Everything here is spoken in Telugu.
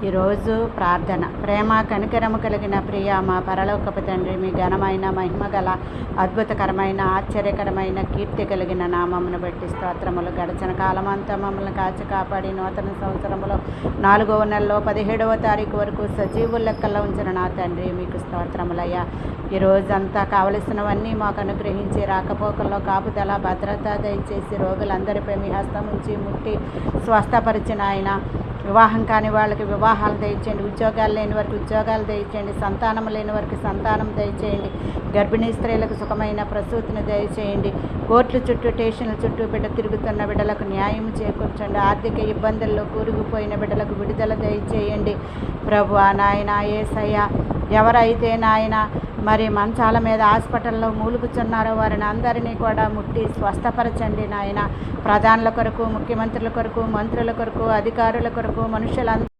ఈరోజు ప్రార్థన. ప్రేమ కనికరము కలిగిన ప్రియ మా పరలోకపు తండ్రి, మీ ఘనమైన మహిమగల అద్భుతకరమైన ఆశ్చర్యకరమైన కీర్తి కలిగిన నామమును బట్టి స్తోత్రములు. గడిచిన కాలమంతా మమ్మల్ని కాచి కాపాడి నూతన సంవత్సరంలో 4వ నెలలో 17వ తారీఖు వరకు సజీవుల లెక్కల్లో ఉంచిన నా తండ్రి, మీకు స్తోత్రములయ్యా. ఈరోజంతా కావలసినవన్నీ మాకు అనుగ్రహించి రాకపోకల్లో కాపుదల భద్రత దయచేసి రోగులందరిపై మీ హస్తం ఉంచి ముట్టి స్వస్థపరిచిన ఆయన, వివాహం కాని వాళ్ళకి వివాహాలు దయచేయండి, ఉద్యోగాలు లేని వారికి ఉద్యోగాలు దయచేయండి, సంతానం లేని వారికి సంతానం దయచేయండి, గర్భిణీ స్త్రీలకు సుఖమైన ప్రసూతిని దయచేయండి, కోర్టుల చుట్టూ స్టేషన్ల చుట్టూ బిడ్డ తిరుగుతున్న బిడ్డలకు న్యాయం చేకూర్చండి, ఆర్థిక ఇబ్బందుల్లో కూరుకుపోయిన బిడ్డలకు విడుదల దయచేయండి. ప్రభువా నాయన యేసయ్య, ఎవరైతే నాయన మరి మంచాల మీద హాస్పిటల్లో మూలుగుచున్నారో వారిని అందరినీ కూడా ముట్టి స్వస్థపరచండి నాయన. ప్రధానుల కొరకు, ముఖ్యమంత్రుల కొరకు, మంత్రుల కొరకు, అధికారుల కొరకు, మనుషులందరూ